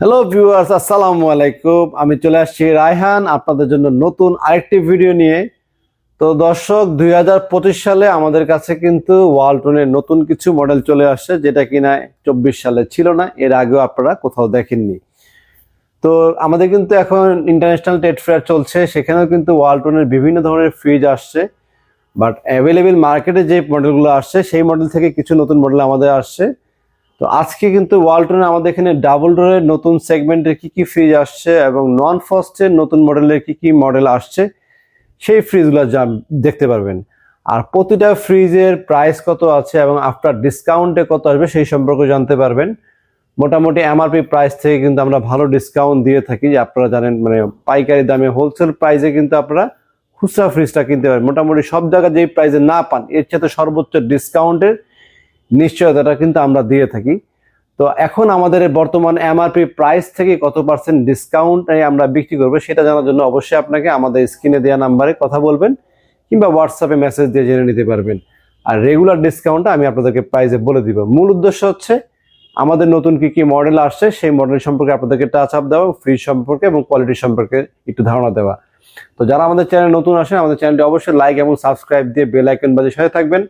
Hello viewers, আসসালামু আলাইকুম। আমি চলে আসছি রায়হান আপনাদের জন্য নতুন আরেকটি ভিডিও নিয়ে। তো দর্শক, 2025 সালে আমাদের কাছে কিন্তু ওয়ালটনের নতুন কিছু মডেল চলে আসছে, যেটা কিনা 24 সালে ছিল না, এর আগেও আপনারা কোথাও দেখেননি। তো আমাদের কিন্তু এখন ইন্টারন্যাশনাল ট্রেড ফেয়ার চলছে, সেখানেও কিন্তু ওয়ালটনের বিভিন্ন ধরনের ফ্রিজ আসছে। বাট অ্যাভেলেবেল মার্কেটে যে মডেলগুলো আসছে সেই মডেল থেকে কিছু নতুন মডেল আমাদের আসছে। তো আজকে কিন্তু ওয়ালটনে আমাদের এখানে ডাবল ডোরের নতুন সেগমেন্টের কি কি ফ্রিজ আসছে এবং নন ফ্রস্টের নতুন মডেলের কি কি মডেল আসছে সেই ফ্রিজগুলো দেখতে পারবেন। আর প্রতিটা ফ্রিজের প্রাইস কত আছে এবং আফটার ডিসকাউন্টে কত আসবে সেই সম্পর্কে জানতে পারবেন। মোটামুটি এমআরপি প্রাইস থেকে কিন্তু আমরা ভালো ডিসকাউন্ট দিয়ে থাকি, যে আপনারা জানেন, মানে পাইকারি দামে হোলসেল প্রাইসে কিন্তু আপনারা খুচরা ফ্রিজটা কিনতে পারেন। মোটামুটি সব জায়গায় যেই প্রাইসে না পান, এর সাথে সর্বোচ্চ ডিসকাউন্টের নিশ্চয়তাটা কিন্তু আমরা দিয়ে থাকি। তো এখন আমাদের বর্তমান এমআরপি প্রাইস থেকে কত পার্সেন্ট ডিসকাউন্ট আমরা বিক্রি করবো সেটা জানার জন্য অবশ্যই আপনাকে আমাদের স্ক্রিনে দেওয়া নাম্বারে কথা বলবেন, কিংবা হোয়াটসঅ্যাপে মেসেজ দিয়ে জেনে নিতে পারবেন। আর রেগুলার ডিসকাউন্টটা আমি আপনাদেরকে প্রাইসে বলে দিব। মূল উদ্দেশ্য হচ্ছে আমাদের নতুন কি কি মডেল আসছে সেই মডেল সম্পর্কে আপনাদেরকে টাচ আপ দেওয়া, ফ্রিজ সম্পর্কে এবং কোয়ালিটি সম্পর্কে একটু ধারণা দেওয়া। তো যারা আমাদের চ্যানেল নতুন আসেন, আমাদের চ্যানেলটি অবশ্যই লাইক এবং সাবস্ক্রাইব দিয়ে বেল আইকন বাজিয়ে সাথে থাকবেন।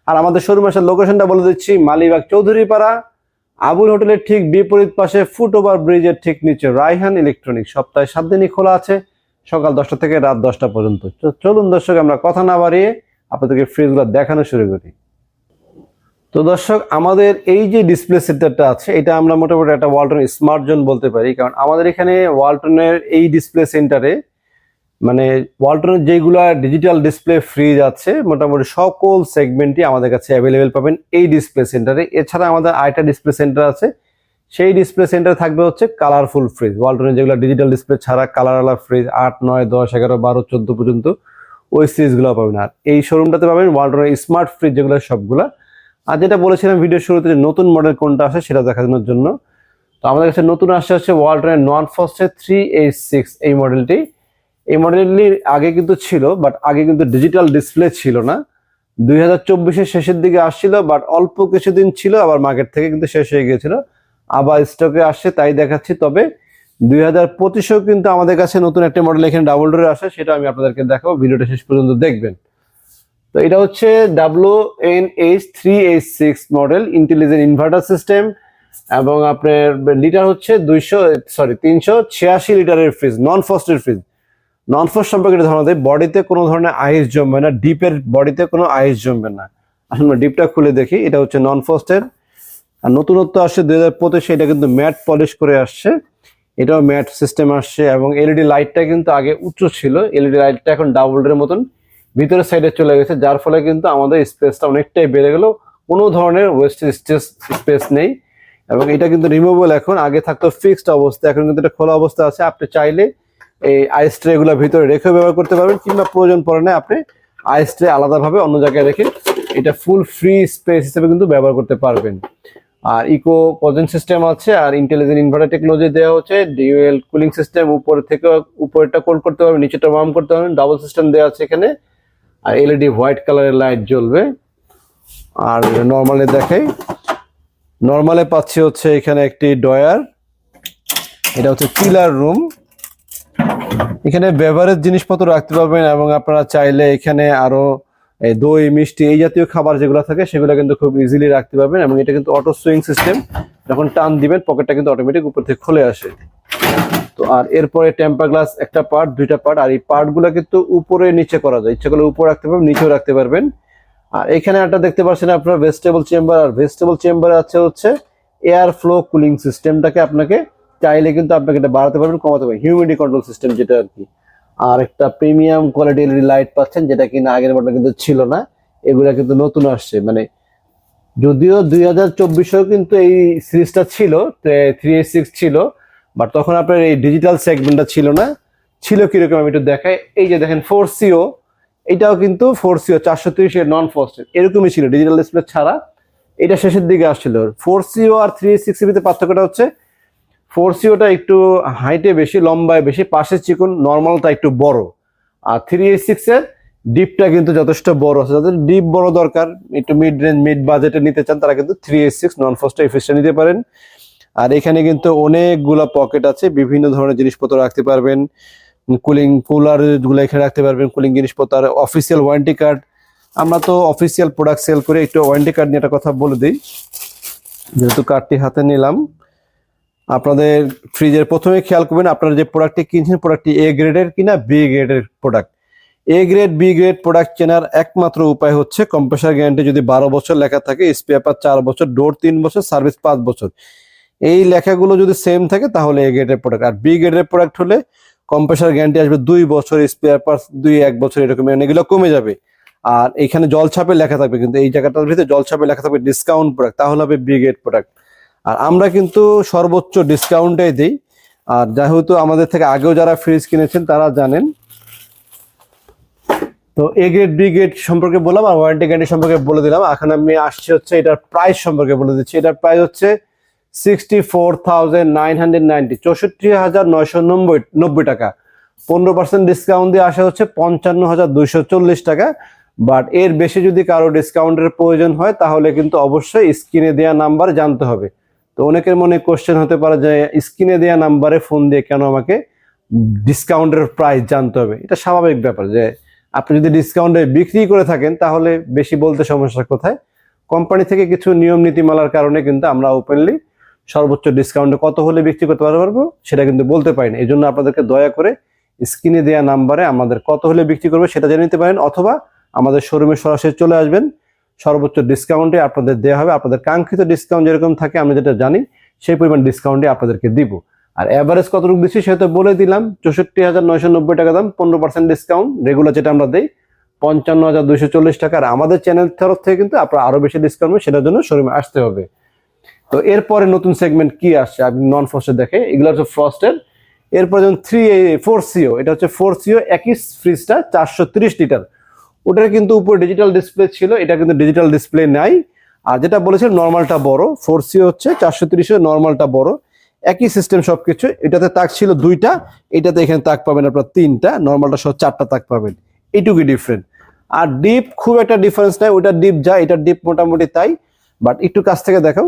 আর আমাদের শোরুম আসার লোকেশনটা বলে দিচ্ছি, মালিবাগ চৌধুরীপাড়া, আবুল হোটেলের ঠিক বিপরীত পাশে ফুটওভার ব্রিজের ঠিক নিচে রায়হান ইলেকট্রনিক্স। সপ্তাহে 7 দিনই খোলা আছে, সকাল 10টা থেকে রাত 10টা পর্যন্ত। চলুন দর্শক, আমরা কথা না বাড়িয়ে আপনাদেরকে ফ্রিজগুলো দেখানো শুরু করি। তো দর্শক, আমাদের এই যে ডিসপ্লে সেন্টারটা আছে, এটা আমরা মোটামুটি একটা ওয়ালটন স্মার্ট জোন বলতে পারি, কারণ আমাদের এখানে ওয়ালটনের এই ডিসপ্লে সেন্টারে মানে ওয়ালটনের যেগুলা ডিজিটাল ডিসপ্লে ফ্রিজ আছে মোটামুটি সকল সেগমেন্টই আমাদের কাছে অ্যাভেলেবেল পাবেন এই ডিসপ্লে সেন্টারে। এছাড়া আমাদের আরেকটা ডিসপ্লে সেন্টার আছে, সেই ডিসপ্লে সেন্টারে থাকবে হচ্ছে কালারফুল ফ্রিজ। ওয়ালটনের যেগুলো ডিজিটাল ডিসপ্লে ছাড়া কালারওয়ালা ফ্রিজ 8, 9, 10, 11, 12, 14 পর্যন্ত ওই সিরিজগুলো পাবেন। আর এই শোরুমটাতে পাবেন ওয়ালটনের স্মার্ট ফ্রিজ যেগুলো সবগুলা। আর যেটা বলেছিলাম ভিডিও শুরুতে, যে নতুন মডেল কোনটা আসে সেটা দেখানোর জন্য, তো আমাদের কাছে নতুন আসছে হচ্ছে ওয়ালটনের নন ফ্রস্টের 3H6 এই মডেলটি। এই মডেলটি আগে কিন্তু ছিল, বাট আগে কিন্তু ডিজিটাল ডিসপ্লে ছিল না। 2024-এর শেষের দিকে আসছিল, বাট অল্প কিছুদিন ছিল, আবার মার্কেট থেকে কিন্তু শেষ হয়ে গিয়েছিল, আবার স্টকে আসছে, তাই দেখাচ্ছি। তবে 2025-এও কিন্তু আমাদের কাছে নতুন একটা মডেল এখানে ডাবল ডোরে আসে, সেটা আমি আপনাদেরকে দেখাবো, ভিডিওটা শেষ পর্যন্ত দেখবেন। তো এটা হচ্ছে WNH3H6 model, intelligent inverter system, এবং আপনার লিটার হচ্ছে 386 লিটারের ফ্রিজ, নন ফ্রস্টের ফ্রিজ। নন ফ্রস্ট সম্পর্কে ধারণা দেয়, বডিতে কোনো ধরনের আইস জমবে না, ডিপের বডিতে কোনো আইস জমবে না। আসলে ডিপটা খুলে দেখি, এটা হচ্ছে নন ফ্রস্টের। আর নতুনত্ব আসছে 2025, এটা কিন্তু ম্যাট পলিশ করে আসছে, এটাও ম্যাট সিস্টেম আসছে। এবং এলইডি লাইটটা কিন্তু আগে উচ্চ ছিল, এলইডি লাইটটা এখন ডাবল ডোরের মতন ভিতরের সাইডে চলে গেছে, যার ফলে কিন্তু আমাদের স্পেসটা অনেকটাই বেড়ে গেল, কোনো ধরনের ওয়েস্টেজ স্পেস নেই। এবং এটা কিন্তু রিমুভেবল, এখন আগে থাকতো ফিক্সড অবস্থা, এখন কিন্তু এটা খোলা অবস্থা আছে। আপনি চাইলে এই আইস ট্রে গুলা ভিতরে রেখে ব্যবহার করতে পারবেন, কিংবা প্রয়োজন পড়ে না আপনি আইস ট্রে আলাদাভাবে অন্য জায়গায় রেখে এটা ফুল ফ্রি স্পেস হিসেবে কিন্তু ব্যবহার করতে পারবেন। আর ইকো কোজেন সিস্টেম আছে, আর ইন্টেলিজেন্ট ইনভার্টার টেকনোলজি দেওয়া হচ্ছে, ডিউয়েল কুলিং সিস্টেম, উপরে থেকে উপরেরটা কোল্ড করতে পারবেন, নিচেটা ওয়ার্ম করতে পারবেন, ডাবল সিস্টেম দেওয়া আছে এখানে। আর এলইডি হোয়াইট কালারের লাইট জ্বলবে। আর নর্মালে দেখাই, নর্মালে পাচ্ছি হচ্ছে এখানে একটি ডয়ার, এটা হচ্ছে চিলার রুম, এখানে বেভারেজ জিনিসপত্র রাখতে পারবেন, এবং আপনারা চাইলে এখানে আরো দই, মিষ্টি এই জাতীয় খাবার যেগুলো থাকে সেগুলো কিন্তু খুব ইজিলি রাখতে পারবেন। এবং এটা কিন্তু অটো সুইং সিস্টেম, যখন টান দিবেন পকেটটা কিন্তু অটোমেটিক উপর থেকে খুলে আসে। তো আর এরপরে টেম্পার গ্লাস একটা পার্ট, 2টা পার্ট, আর এই পার্টগুলো কিন্তু উপরে নিচে করা যায়, ইচ্ছে করলে উপরে রাখতে পারবেন, নিচেও রাখতে পারবেন। আর এখানে একটা দেখতে পাচ্ছেন আপনার ভেজিটেবল চেম্বার, আর ভেজিটেবল চেম্বারে আছে হচ্ছে এয়ার ফ্লো কুলিং সিস্টেমটাকে আপনাকে চাইলে কিন্তু আপনাকে এটা বাড়াতে পারবেন, কমাতে পারবেন, হিউমিডিটি কন্ট্রোল সিস্টেম যেটা আর কি। আর একটা প্রিমিয়াম কোয়ালিটি এলইডি লাইট পাচ্ছেন, যেটা কিনা আগের মডেল কিন্তু ছিল না, এগুলা কিন্তু নতুন আসছে। মানে যদিও 2024-এও কিন্তু এই সিরিজটা ছিল, 3H6 ছিল, বাট তখন আপনার এই ডিজিটাল সেগমেন্টটা ছিল না। ছিল কিরকম আমি একটু দেখাই, এই যে দেখেন 4CO, এটাও কিন্তু 4CO 430 এর নন ফ্রস্টেড এরকমই ছিল, ডিজিটাল ডিসপ্লে ছাড়া। এটা শেষের দিকে আসছিল। 4CO আর 3H6 এর ভিতরে পার্থক্যটা হচ্ছে 4COটা একটু হাইটে বেশি, লম্বায় বেশি, পাশে চিকন, নর্মালটা একটু বড়। আর 3H6 এর ডিপটা কিন্তু যথেষ্ট বড় আছে, যাদের ডিপ বড় দরকার, একটু মিড রেঞ্জ মিড বাজেটে নিতে চান, তারা কিন্তু 3H6 নন ফ্রস্টেড এই ফ্রিজটা নিতে পারেন। আর এখানে কিন্তু অনেকগুলা পকেট আছে, বিভিন্ন ধরনের জিনিসপত্র রাখতে পারবেন, কুলার গুলো এখানে রাখতে পারবেন, কুলিং জিনিসপত্র। আর অফিসিয়াল ওয়ারেন্টি কার্ড, আমরা তো অফিসিয়াল প্রোডাক্ট সেল করে, একটু ওয়ারেন্টি কার্ড নিয়ে একটা কথা বলে দিই, যেহেতু কার্ডটি হাতে নিলাম। আপনাদের ফ্রিজের প্রথমে খেয়াল করবেন আপনারা যে প্রোডাক্টটি কিনছেন প্রোডাক্টটি এ গ্রেডের কিনা বি গ্রেডের product. A grade B grade product কেনার একমাত্র উপায় হচ্ছে কম্প্রেসার গ্যারান্টি যদি 12 বছর লেখা থাকে, স্পেয়ার পার্ট 4 বছর, ডোর 3 বছর, সার্ভিস 5 বছর, এই লেখাগুলো যদি সেম থাকে তাহলে এ গ্রেডের প্রোডাক্ট। আর বি গ্রেডের প্রোডাক্ট হলে কম্প্রেসার গ্যারান্টি আসবে 2 বছর, স্পেয়ার পার্টস 1 বছর, এরকম, মানে এগুলো কমে যাবে। আর এখানে জলছাপে লেখা থাকবে, কিন্তু এই জায়গাটার ভিতরে জলছাপে লেখা থাকবে ডিসকাউন্ট প্রোডাক্ট, তাহলে হবে বি গ্রেড প্রোডাক্ট। আর আমরা কিন্তু সর্বোচ্চ ডিসকাউন্টে দিই। আর যেহেতু আমাদের থেকে আগেও যারা ফ্রিজ কিনেছেন তারা জানেন। তো এ গ্রেড বি গ্রেড সম্পর্কে বললাম, আর ওয়ারেন্টি গ্যারান্টি সম্পর্কে বলে দিলাম। এখন আমি আসছি হচ্ছে এটার প্রাইস সম্পর্কে বলে দিচ্ছি। এটার প্রাইস হচ্ছে 64,990, 64,990 টাকা। 15% ডিসকাউন্ট দিয়ে আসা হচ্ছে 55,240 টাকা। বাট এর বেশি যদি কারো ডিসকাউন্টের প্রয়োজন হয় তাহলে কিন্তু অবশ্যই স্ক্রিনে দেওয়া নাম্বার জানতে হবে। তো অনেকের মনে কোশ্চেন হতে পারে যে স্ক্রিনে দেওয়া নাম্বারে ফোন দিয়ে কেন আমাকে ডিসকাউন্টের প্রাইস জানতে হবে। এটা স্বাভাবিক ব্যাপার, যে আপনি যদি ডিসকাউন্টে বিক্রি করে থাকেন তাহলে বেশি বলতে সমস্যা কোথায়। কোম্পানি থেকে কিছু নিয়ম নীতিমালার কারণে কিন্তু আমরা ওপেনলি সর্বোচ্চ ডিসকাউন্টে কত হলে বিক্রি করতে পারবো সেটা কিন্তু বলতে পারি না। এই জন্য আপনাদেরকে দয়া করে স্ক্রিনে দেওয়া নাম্বারে আমাদের কত হলে বিক্রি করবে সেটা জেনে নিতে পারেন, অথবা আমাদের শোরুমে সরাসরি চলে আসবেন। সর্বোচ্চ ডিসকাউন্টে আপনাদের দেওয়া হবে, আপনাদের কাঙ্ক্ষিত ডিসকাউন্ট যেরকম থাকে আমরা যেটা জানি সেই পরিমাণ ডিসকাউন্টে আপনাদেরকে দিব। আর এভারেজ কতটুকু দিচ্ছি সেটা বলে দিলাম, 64,990 টাকা দাম, 15% ডিসকাউন্ট। রেগুলার যেটা আমরা দিই 55,240 টাকা। আর আমাদের চ্যানেল তরফ থেকে কিন্তু আপনার আরো বেশি ডিসকাউন্ট হবে, সেটার জন্য শোরুমে আসতে হবে। তো এরপরে নতুন সেগমেন্ট কি আসছে আপনি নন ফ্রস্টের দেখে, এগুলো হচ্ছে ফ্রস্টের। এরপর যেমন 4CO, এটা হচ্ছে 4CO একই ফ্রিজটা 430 লিটার। ওটার কিন্তু উপরে ডিজিটাল ডিসপ্লে ছিল, এটা কিন্তু ডিজিটাল ডিসপ্লে নাই। আর যেটা বলেছেন নর্মালটা বড়, 4CO হচ্ছে 430, নর্মালটা বড়, একই সিস্টেম সবকিছু। এটাতে তাক ছিল 2টা, এটাতে এখানে তাক পাবেন আপনার 3টা, নর্মালটা সহ 4টা তাক পাবেন, এইটুকুই ডিফারেন্ট। আর ডিপ খুব একটা ডিফারেন্স নাই, ওটা ডিপ যা এটা ডিপ মোটামুটি তাই। বাট একটু কাছ থেকে দেখাও,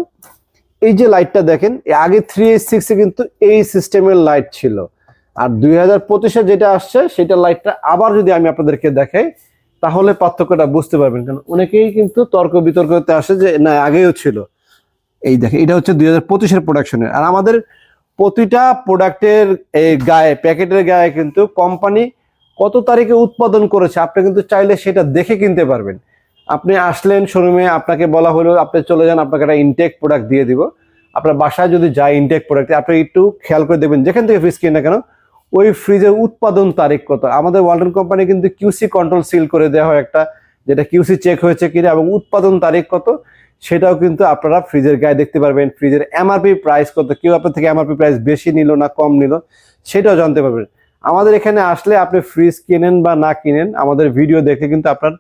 এই যে লাইটটা দেখেন, আগে 3H6 এ কিন্তু এই সিস্টেমের লাইট ছিল। আর 2025-এ যেটা আসছে সেটা লাইটটা আবার যদি আমি আপনাদেরকে দেখাই তাহলে পার্থক্যটা বুঝতে পারবেন। কারণ অনেকেই কিন্তু তর্ক বিতর্কতে আসে যে না আগেও ছিল। এই দেখেন, এটা হচ্ছে 2025-এর প্রোডাকশনের। আর আমাদের প্রতিটা প্রোডাক্টের এই গায়ে, প্যাকেটের গায়ে কিন্তু কোম্পানি কত তারিখে উৎপাদন করেছে আপনি কিন্তু চাইলে সেটা দেখে কিনতে পারবেন। আপনি আসলেন শোরুমে, আপনাকে বলা হলো আপনি চলে যান, আপনাকে একটা ইনটেক প্রোডাক্ট দিয়ে দিব। আপনার বাসায় যদি যায় ইনটেক প্রোডাক্ট, আপনি একটু খেয়াল করে দেখবেন যেখান থেকে ফ্রিজ কিনে না কেন ওই ফ্রিজের উৎপাদন তারিখ কত। আমাদের ওয়ালটন কোম্পানি কিন্তু কিউসি কন্ট্রোল সিল করে দেওয়া হয় একটা, যেটা কিউসি চেক হয়েছে কিনা এবং উৎপাদন তারিখ কত সেটাও কিন্তু আপনারা ফ্রিজের গায়ে দেখতে পারবেন। ফ্রিজের এমআরপি প্রাইস কত, কেউ আপনার থেকে এমআরপি প্রাইস বেশি নিল না কম নিল সেটাও জানতে পারবেন। আমাদের এখানে আসলে আপনি ফ্রিজ কিনেন বা না কিনেন, আমাদের ভিডিও দেখে কিন্তু আপনার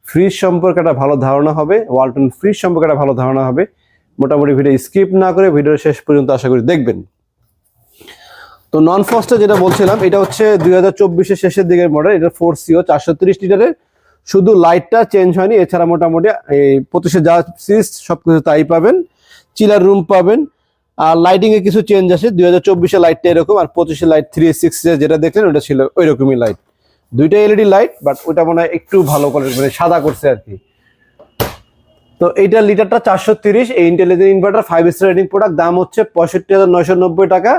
ফ্রিজ সম্পর্কে একটা ভালো ধারণা হবে, ওয়ালটন ফ্রিজ সম্পর্কে একটা ভালো ধারণা হবে। মোটামুটি ভিডিও স্কিপ না করে ভিডিও শেষ পর্যন্ত আশা করি দেখবেন। তো নন ফ্রস্টে যেটা বলছিলাম, এটা হচ্ছে 2024-এর শেষের দিকের মডেল। এটা 4CO 430 লিটারের, শুধু লাইটটা চেঞ্জ হয়নি, এছাড়া মোটামুটি এই 25-এ যা সিরিজ সবকিছু তাই পাবেন। চিলার রুম পাবেন। আর লাইটিং এ কিছু চেঞ্জ আছে, 2024-এ লাইটটা এরকম, আর 25-এ লাইট 3H6 যেটা দেখলেন ওটা ছিল ওই রকমই লাইট, দুইটা এলইডি লাইট, বাট ওটা মনে হয় একটু ভালো করে মানে সাদা করছে আর কি। তো এইটা লিটারটা 430, এই intelligent inverter 5 star rating product, দাম হচ্ছে 65,990 টাকা।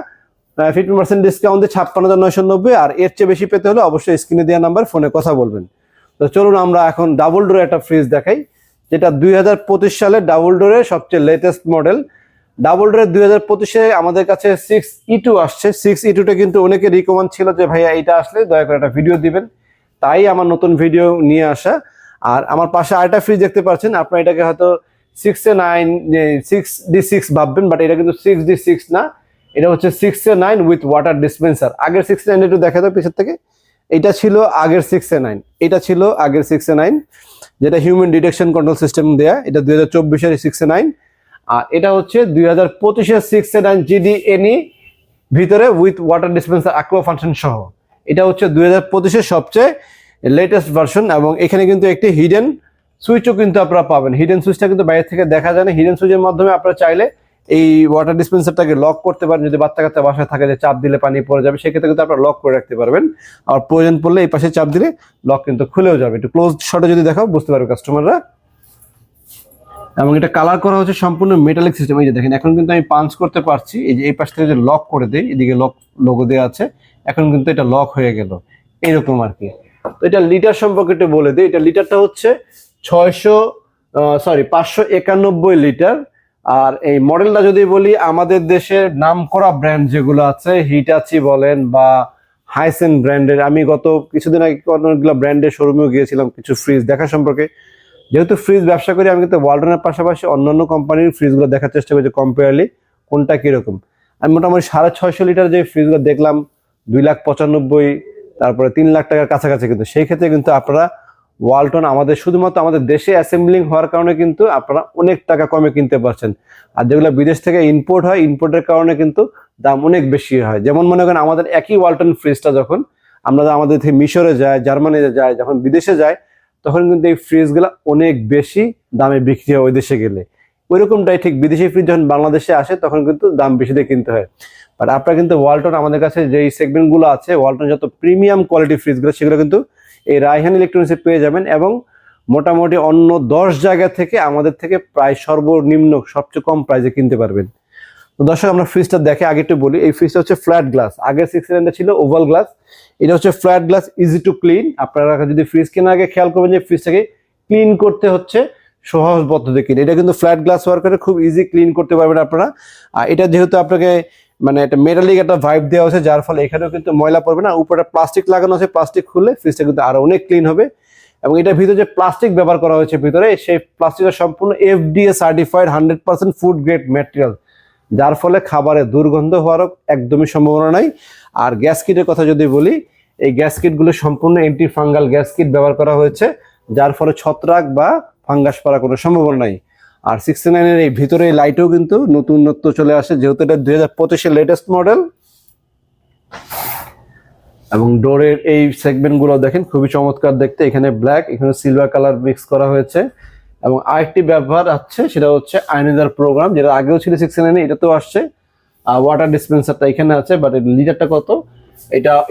15% ডিসকাউন্ট দিয়ে 56,990। আর এর চেয়ে বেশি পেতে হলে অবশ্যই স্ক্রিনে দেওয়া নাম্বার ফোনে কথা বলবেন। তো চলুন আমরা এখন ডাবল ডোরের একটা ফ্রিজ দেখাই, যেটা 2025 সালে ডাবল ডোরের সবচেয়ে লেটেস্ট মডেল। ডাবল ডোরের 2025-এ আমাদের কাছে 6E2 আসছে। 6E2টা কিন্তু অনেকে রিকমেন্ড ছিল যে ভাইয়া এইটা আসলে দয়া করে একটা ভিডিও দিবেন, তাই আমার নতুন ভিডিও নিয়ে আসা। আর আমার পাশে আরেকটা ফ্রিজ দেখতে পাচ্ছেন, আপনার এটাকে হয়তো 6D6 ভাববেন, বাট এটা কিন্তু 6D6 না, এটা হচ্ছে 6A9 উইথ ওয়াটার ডিসপেন্সার। আগের 6A9 একটু দেখা যায় পিছের থেকে, এটা ছিল আগের 6A9, এটা ছিল আগের 6A9 যেটা হিউম্যান ডিটেকশন কন্ট্রোল সিস্টেম দেয়া। এটা 2024-এর 6A9। আর এটা হচ্ছে 2025-এর 6A9 GD/NE ভিতরে with water dispenser aqua function সহ। এটা হচ্ছে 2025-এর সবচেয়ে লেটেস্ট ভার্সন। এবং এখানে কিন্তু একটি হিডেন সুইচও কিন্তু আপনারা পাবেন। হিডেন সুইচটা কিন্তু বাইরে থেকে দেখা যায় না, হিডেন সুইচের মাধ্যমে আপনারা চাইলে এই ওয়াটার ডিসপেন্সারটাকে লক করতে পারেন, যদি বাচ্চা কাচ্চা বাসায় থাকে যে চাপ দিলে পানি পড়ে যাবে, সেক্ষেত্রে কিন্তু আপনারা লক করে রাখতে পারবেন। আর প্রয়োজন পড়লে এই পাশে চাপ দিলে লক কিন্তু খুলেও যাবে। একটু ক্লোজ শটে যদি দেখাও বুঝতে পারবে কাস্টমাররা। এবং এটা কালার করা হচ্ছে সম্পূর্ণ মেটালিক সিস্টেম। এই যে দেখেন এখন কিন্তু আমি পাঞ্চ করতে পারছি, এই যে এই পাশ থেকে যে লক করে দেই, এদিকে লক লোগো দেওয়া আছে, এখন কিন্তু এটা লক হয়ে গেল এইরকম আর কি। তো এটা লিটার সম্পর্কে একটু বলে দিই। এটা লিটারটা হচ্ছে 591 লিটার। আর এই মডেলটা যদি বলি, আমাদের দেশের নামকরা ব্র্যান্ড যেগুলো আছে, হিটাচি বলেন বা হাইসেন ব্র্যান্ডের, আমি গত কিছুদিন আগে অনেকগুলো ব্র্যান্ডের শোরুমেও গিয়েছিলাম কিছু ফ্রিজ দেখা সম্পর্কে। যেহেতু ফ্রিজ ব্যবসা করি, আমি কিন্তু ওয়ালটনের পাশাপাশি অন্যান্য কোম্পানির ফ্রিজগুলো দেখার চেষ্টা করি যে কম্পেয়ারলি কোনটা কিরকম। আমি মোটামুটি 650 লিটার যে ফ্রিজগুলো দেখলাম 2,95,000, তারপরে 3 লাখ টাকার কাছাকাছি। কিন্তু সেই ক্ষেত্রে কিন্তু আপনারা ওয়ালটন আমাদের শুধুমাত্র আমাদের দেশে অ্যাসেম্বলিং হওয়ার কারণে কিন্তু আপনারা অনেক টাকা কমে কিনতে পারছেন। আর যেগুলো বিদেশ থেকে ইম্পোর্ট হয়, ইম্পোর্টের কারণে কিন্তু দাম অনেক বেশি হয়। যেমন মনে করেন আমাদের একই ওয়ালটন ফ্রিজটা যখন আমরা আমাদের থেকে মিশরে যায়, জার্মানিতে যায়, যখন বিদেশে যায়, তখন কিন্তু এই ফ্রিজগুলো অনেক বেশি দামে বিক্রি হয় ওই দেশে গেলে। ওইরকমটাই ঠিক বিদেশি ফ্রিজ যখন বাংলাদেশে আসে তখন কিন্তু দাম বেশি দিয়ে কিনতে হয়। বাট আপনারা কিন্তু ওয়ালটন আমাদের কাছে যেই সেগমেন্টগুলো আছে, ওয়ালটন যত প্রিমিয়াম কোয়ালিটি ফ্রিজগুলো, সেগুলো কিন্তু এই রায়হান ইলেকট্রনিক্সে পেয়ে যাবেন। এবং মোটামুটি অন্য 10 জায়গা থেকে আমাদের থেকে প্রায় সর্বনিম্ন সবচেয়ে কম প্রাইসে কিনতে পারবেন। তো দর্শক আমরা ফ্রিজটা দেখে আগে একটু বলি। এই ফ্রিজটা হচ্ছে ফ্ল্যাট গ্লাস, আগের 6 সিলিন্ডার ছিল ওভাল গ্লাস, এটা হচ্ছে flat glass, easy to clean. আপনারা যদি ফ্রিজ কেনার আগে খেয়াল করবেন যে ফ্রিজটাকে ক্লিন করতে হচ্ছে সহজ পদ্ধতি কিনে, এটা কিন্তু ফ্ল্যাট গ্লাস হওয়ার কারণে খুব ইজি ক্লিন করতে পারবেন আপনারা। আর এটা যেহেতু আপনাকে মানে একটা মেটালিক একটা ভাইব দেওয়া হয়েছে, যার ফলে এখানেও কিন্তু ময়লা পড়বে না। উপরে প্লাস্টিক লাগানো আছে, প্লাস্টিক খুললে ফ্রিজটা কিন্তু আরো অনেক ক্লিন হবে। এবং এটার ভিতরে যে প্লাস্টিক ব্যবহার করা হয়েছে ভিতরে, সেই প্লাস্টিকটা সম্পূর্ণ FDA certified 100% food grade material, যার ফলে খাবারে দুর্গন্ধ হওয়ারও একদমই সম্ভাবনা নাই। আর গ্যাস কিটের কথা যদি বলি, এই গ্যাস কিটগুলো সম্পূর্ণ অ্যান্টি ফাঙ্গাল গ্যাস কিট ব্যবহার করা হয়েছে, যার ফলে ছত্রাক বা ফাঙ্গাস পড়ার কোনো সম্ভাবনা নাই। আর 69-এর এই ভিতরে এই লাইটও কিন্তু নতুনত্ব চলে আসে, যেহেতু এটা 2025-এর লেটেস্ট মডেল। এবং ডোরের এই সেগমেন্টগুলো দেখেন খুবই চমৎকার দেখতে, এখানে ব্ল্যাক, এখানে সিলভার কালার মিক্স করা হয়েছে। এবং আরেকটি ব্যবহার আছে, সেটা হচ্ছে আয়নাইজার প্রোগ্রাম, যেটা আগেও ছিল 69-এ, এটাতেও আসছে। আর ওয়াটার ডিসপেন্সারটা এখানে আছে, বাট লিটারটা কত,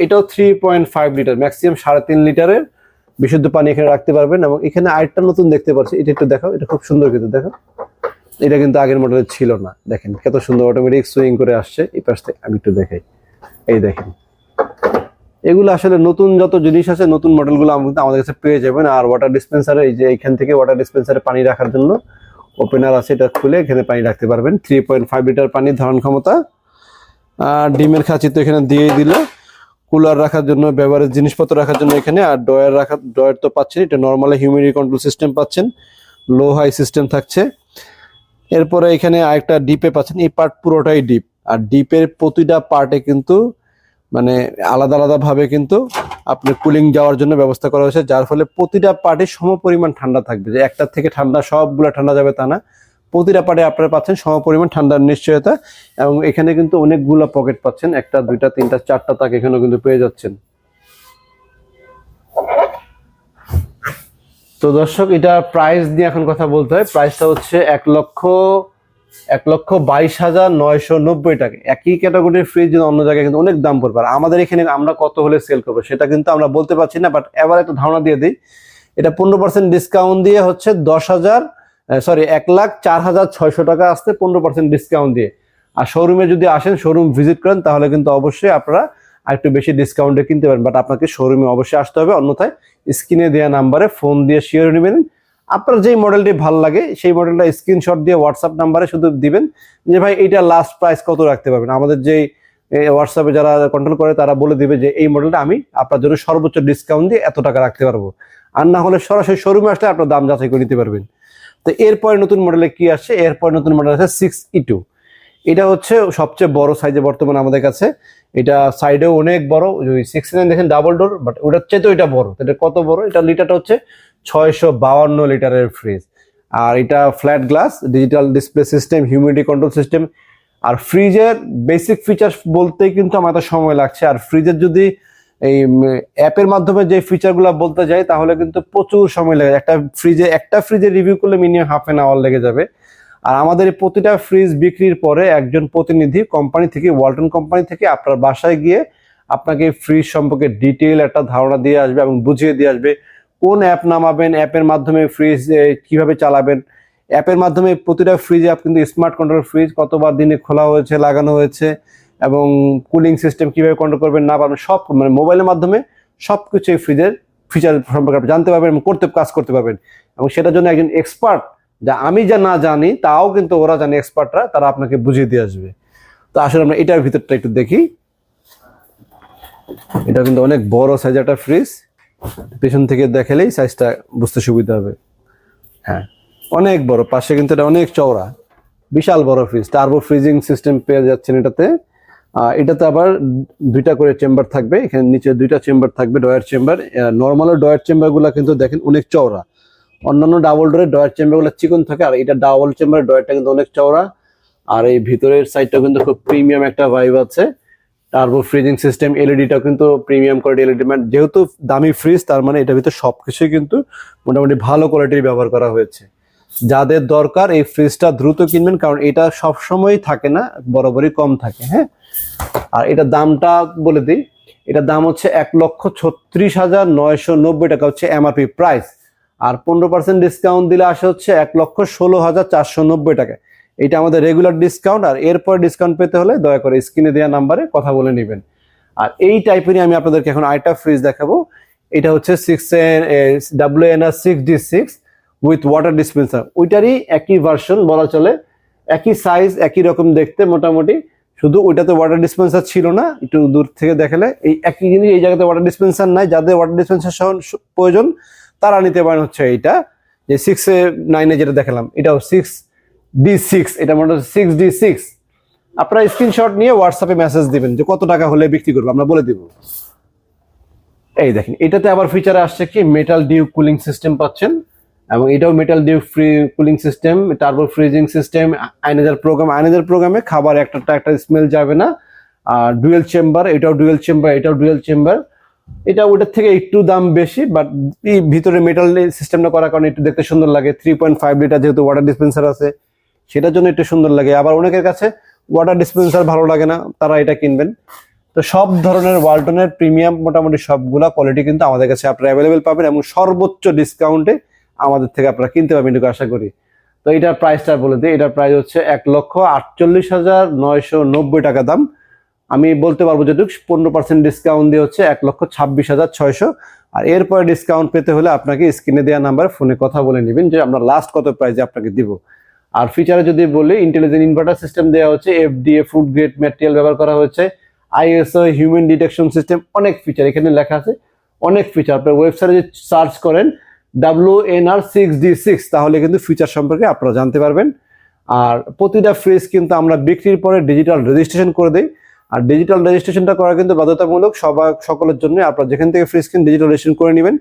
এটাও 3.5 লিটার, ম্যাক্সিমাম 3.5 লিটারের বিশুদ্ধ পানি এখানে রাখতে পারবেন। এবং এখানে আরেকটা নতুন দেখতে পাচ্ছি, এটা একটু দেখাও, এটা খুব সুন্দর কিন্তু দেখো, এটা কিন্তু আগের মডেলে ছিল না। দেখেন কত সুন্দর অটোমেটিক সুইং করে আসছে। এই পাশ থেকে আমি একটু দেখাই, এই দেখেন, এগুলো আসলে নতুন যত জিনিস আছে, নতুন মডেলগুলো আমাদের কাছে পেয়ে যাবেন। আর ওয়াটার ডিসপেন্সারে এই যে এখান থেকে ওয়াটার ডিসপেন্সারে পানি রাখার জন্য ওপেনার আছে, এটা খুলে এখানে পানি রাখতে পারবেন। 3.5 লিটার পানি ধারণ ক্ষমতা। আর ডিমের খাঁচি তো এখানে দিয়েই দিল, কুলার রাখার জন্য, ব্যবহারের জিনিসপত্র রাখার জন্য এখানে। আর ড্রয়ার তো পাচ্ছেন, এটা নর্মালি হিউমিডিটি কন্ট্রোল সিস্টেম পাচ্ছেন, লো হাই সিস্টেম থাকছে। এরপরে এখানে আরেকটা ডিপে পাচ্ছেন, এই পার্ট পুরোটাই ডিপ। আর ডিপের প্রতিটা পার্টে কিন্তু মানে আলাদা আলাদা ভাবে কিন্তু আপনার কুলিং যাওয়ার জন্য ব্যবস্থা করা হয়েছে, যার ফলে প্রতিটা পার্টে সমপরিমাণ ঠান্ডা থাকবে। যে একটা থেকে ঠান্ডা সবগুলো ঠান্ডা যাবে তা না, প্রতিটা পার্টে আপনারা পাচ্ছেন সমপরিমাণ ঠান্ডার নিশ্চয়তা। এবং এখানে কিন্তু অনেকগুলো পকেট পাচ্ছেন, 1টা 2টা 3টা 4টা তাক এখানেও কিন্তু পেয়ে যাচ্ছেন। তো দর্শক, এটা প্রাইস নিয়ে এখন কথা বলতে হয়। প্রাইসটা হচ্ছে 1,22,990 টাকা। একই ক্যাটাগরির ফ্রিজ যদি অন্য জায়গায় কিন্তু অনেক দাম পড়বে। আর আমাদের এখানে আমরা কত হলে সেল করবো সেটা কিন্তু আমরা বলতে পারছি না, বাট এবার একটা ধারণা দিয়ে দিই। এটা 15% ডিসকাউন্ট দিয়ে হচ্ছে 1,04,600 টাকা আসতে, 15% ডিসকাউন্ট দিয়ে। আর শোরুমে যদি আসেন, শোরুম ভিজিট করেন, তাহলে কিন্তু অবশ্যই আপনারা আরেকটু বেশি ডিসকাউন্টে কিনতে পারেন। বাট আপনাকে শোরুমে অবশ্যই আসতে হবে, অন্যথায় স্ক্রিনে দেওয়া নাম্বারে ফোন দিয়ে শিওর নেবেন। আপনার যেই মডেলটি ভালো লাগে সেই মডেলটা স্ক্রিনশট দিয়ে হোয়াটসঅ্যাপ নাম্বারে শুধু দিবেন যে ভাই এইটা লাস্ট প্রাইস কত রাখতে পারবেন। আমাদের যেই হোয়াটসঅ্যাপে যারা কন্ট্রোল করে তারা বলে দিবে যে এই মডেলটা আমি আপনার জন্য সর্বোচ্চ ডিসকাউন্ট দিয়ে এত টাকা রাখতে পারবো। আর না হলে সরাসরি শোরুমে আসলে আপনার দাম যাচাই করে নিতে পারবেন। তো এরপরে নতুন মডেলে কি আসছে, এরপর নতুন মডেল আছে 6E2। এটা হচ্ছে সবচেয়ে বড় সাইজে বর্তমানে আমাদের কাছে। এটা সাইডেও অনেক বড়, 69 দেখেন ডাবল ডোর, বাট ওটার চেয়ে তো এটা বড়। এটা কত বড়, এটা লিটারটা হচ্ছে 652 লিটারের ফ্রিজ। আর এটা flat glass, digital display system, humidity control system. আর ফ্রিজের বেসিক ফিচার বলতেই কিন্তু আমাদের সময় লাগছে। আর ফ্রিজের যদি এই অ্যাপের মাধ্যমে যে ফিচারগুলো বলতে যাই তাহলে কিন্তু প্রচুর সময় লাগে। একটা ফ্রিজে রিভিউ করলে মিনিমাম হাফ অ্যান আওয়ার লেগে যাবে। আর আমাদের এই প্রতিটা ফ্রিজ বিক্রির পরে একজন প্রতিনিধি কোম্পানি থেকে, ওয়ালটন কোম্পানি থেকে আপনার বাসায় গিয়ে আপনাকে ফ্রিজ সম্পর্কে ডিটেইল একটা ধারণা দিয়ে আসবে এবং বুঝিয়ে দিয়ে আসবে কোন অ্যাপ নামাবেন, অ্যাপের মাধ্যমে ফ্রিজ কিভাবে চালাবেন। অ্যাপের মাধ্যমে প্রতিটা ফ্রিজে আপনি কিন্তু স্মার্ট কন্ট্রোল ফ্রিজ কতবার দিনে খোলা হয়েছে, লাগানো হয়েছে এবং কুলিং সিস্টেম কিভাবে কন্ট্রোল করবেন না পারবেন সব, মানে মোবাইলের মাধ্যমে সবকিছু এই ফ্রিজের ফিচার সম্পর্কে আপনি জানতে পারবেন এবং কাজ করতে পারবেন। এবং সেটার জন্য একজন এক্সপার্ট, যা আমি যা না জানি তাও কিন্তু ওরা জানে, এক্সপার্টরা, তারা আপনাকে বুঝিয়ে দিয়ে আসবে। তো আসলে আমরা এটার ভিতরটা একটু দেখি। এটা কিন্তু অনেক বড় সাইজ একটা ফ্রিজ, পেছন থেকে দেখালেই সাইজটা বুঝতে সুবিধা হবে। হ্যাঁ, অনেক বড়, পাশে কিন্তু এটা অনেক চওড়া, বিশাল বড় ফ্রিজ। টার্বো ফ্রিজিং সিস্টেম পেয়ে যাচ্ছেন এটাতে। এটাতে আবার দুইটা করে চেম্বার থাকবে, এখানে নিচে দুইটা চেম্বার থাকবে, drawer chamber. Normal drawer chamber গুলা কিন্তু দেখেন অনেক চওড়া, অন্যান্য ডাবল ডোরের ডয়ার চেম্বার গুলো চিকন থাকে, আর এটা ডাবল চেম্বার ডয়ারটা কিন্তু অনেক চওড়া। আর এই ভিতরের সাইডটা কিন্তু খুব প্রিমিয়াম একটা ভাইব আছে। টার্বো ফ্রিজিং সিস্টেম, এলইডিটাও কিন্তু প্রিমিয়াম কোয়ালিটি এলইডি, মানে যেহেতু দামি ফ্রিজ তার মানে এটার ভিতরে সবকিছুই কিন্তু মোটামুটি ভালো কোয়ালিটির ব্যবহার করা হয়েছে। যাদের দরকার এই ফ্রিজটা দ্রুত কিনবেন, কারণ এটা সবসময় থাকে না, বরাবরই কম থাকে। হ্যাঁ, আর এটার দামটা বলে দিই, এটার দাম হচ্ছে 1,36,990 টাকা হচ্ছে এমআরপি প্রাইস। আর 15% ডিসকাউন্ট দিলে আসে হচ্ছে 1,16,490 টাকা। এটা আমাদের রেগুলার ডিসকাউন্ট। আর এরপর ডিসকাউন্ট পেতে হলে দয়া করে স্ক্রিনে দেওয়া নাম্বারে কথা বলে নেবেন। আর এই টাইপেরই আমি আপনাদেরকে এখন আরেকটা ফ্রিজ দেখাবো। এটা হচ্ছে WNR6D6 উইথ ওয়াটার ডিসপেন্সার। ওইটারই একই ভার্সন বলা চলে, একই সাইজ, একই রকম দেখতে মোটামুটি, শুধু ওইটাতে ওয়াটার ডিসপেন্সার ছিল না। একটু দূর থেকে দেখালে এই একই জিনিস, এই জায়গাতে ওয়াটার ডিসপেন্সার নাই। যাদের ওয়াটার ডিসপেন্সার প্রয়োজন তারা নিতে পারেন হচ্ছে এইটা, যে 6-9 যেটা দেখালাম, এটাও 6D6, এটা মনে হচ্ছে 6D6। আপনারা স্ক্রিনশট নিয়ে হোয়াটসঅ্যাপে মেসেজ দিবেন যে কত টাকা হলে বিক্রি করবো, আমরা বলে দিব। এই দেখেন, এটাতে আবার ফিচারে আসছে কি, মেটাল ডিউ কুলিং সিস্টেম পাচ্ছেন, এবং এটাও metal dew free cooling system, turbo freezing system, ioniser প্রোগ্রামে খাবার একটা স্মেল যাবে না। আর ডুয়েল চেম্বার, এটাও ডুয়েল চেম্বার, এটাও ডুয়েল চেম্বার। এটা ওটার থেকে একটু দাম বেশি, বাট ভিতরে মেটাল সিস্টেমটা করার কারণে একটু দেখতে সুন্দর লাগে। 3.5 লিটার যেহেতু ওয়াটার ডিসপেন্সার আছে, সেটার জন্য একটু সুন্দর লাগে। আবার অনেকের কাছে ওয়াটার ডিসপেন্সার ভালো লাগে না, তারা এটা কিনবেন। তো সব ধরনের ওয়ালটনের প্রিমিয়াম মোটামুটি সবগুলা কোয়ালিটি কিন্তু আমাদের কাছে আপনারা অ্যাভেলেবেল পাবেন, এবং সর্বোচ্চ ডিসকাউন্টে আমাদের থেকে আপনারা কিনতে পারবেন, এটুকু আশা করি। তো এটার প্রাইসটা বলে দিই, এটার প্রাইস হচ্ছে 1,48,990 টাকা দাম। আমি বলতে পারবো যেটুকু 15% ডিসকাউন্ট দিয়ে হচ্ছে 1,26,600। আর এরপরে ডিসকাউন্ট পেতে হলে আপনাকে স্ক্রিনে দেওয়া নাম্বারে ফোনে কথা বলে নেবেন যে আমরা লাস্ট কত প্রাইসে আপনাকে দিব। আর ফিচারে যদি বলি, ইন্টেলিজেন্ট ইনভার্টার সিস্টেম দেওয়া হচ্ছে, FDA ফুড গ্রেড ম্যাটেরিয়াল ব্যবহার করা হয়েছে, ISO হিউম্যান ডিটেকশন সিস্টেম, অনেক ফিচার এখানে লেখা আছে, অনেক ফিচার। আপনার ওয়েবসাইটে যে সার্চ করেন WNR6D6, তাহলে কিন্তু ফিচার সম্পর্কে আপনারা জানতে পারবেন। আর প্রতিটা ফ্রিজ কিন্তু আমরা বিক্রির পরে ডিজিটাল রেজিস্ট্রেশন করে দিই। আর ডিজিটাল রেজিস্ট্রেশনটা করা কিন্তু বাধ্যতামূলক সকলের জন্য। আপনারা যেখান থেকে ফ্রিজ কিনে ডিজিটাল রেজিস্ট্রেশন করে নেবেন।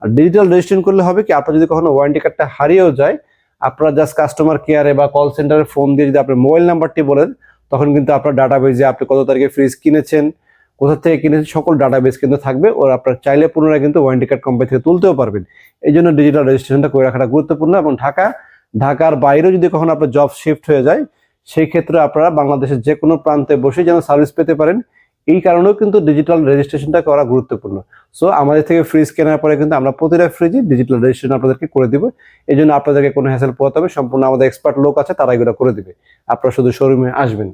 আর ডিজিটাল রেজিস্ট্রেশন করলে হবে কি, আপনার যদি কখনো ওয়ারেন্টি কার্ডটা হারিয়েও যায়, আপনারা জাস্ট কাস্টমার কেয়ারে বা কল সেন্টারে ফোন দিয়ে যদি আপনার মোবাইল নাম্বারটি বলেন, তখন কিন্তু আপনার ডাটাবেজে আপনি কত তারিখে ফ্রিজ কিনেছেন, কোথা থেকে কিনেছেন, সকল ডাটাবেস কিন্তু থাকবে। ওর আপনার চাইলে পুনরায় কিন্তু ওয়ারেন্টি কার্ড কোম্পানি থেকে তুলতেও পারবেন। এই জন্য ডিজিটাল রেজিস্ট্রেশনটা করে রাখাটা গুরুত্বপূর্ণ। এবং ঢাকার বাইরেও যদি কখনো আপনার জব শিফট হয়ে যায়, সেই ক্ষেত্রে আপনারা বাংলাদেশের যে কোনো প্রান্তে বসে যেন সার্ভিস পেতে পারেন, এই কারণেও কিন্তু ডিজিটাল রেজিস্ট্রেশনটা করা গুরুত্বপূর্ণ। সো আমাদের থেকে ফ্রিজ কেনার পরে কিন্তু আমরা প্রতিটা ফ্রিজই ডিজিটাল রেজিস্ট্রেশন আপনাদেরকে করে দিব। এই জন্য আপনাদেরকে কোনো হ্যাসেল পোহাতে হবে, সম্পূর্ণ আমাদের এক্সপার্ট লোক আছে, তারা এগুলো করে দিবে। আপনারা শুধু শোরুমে আসবেন।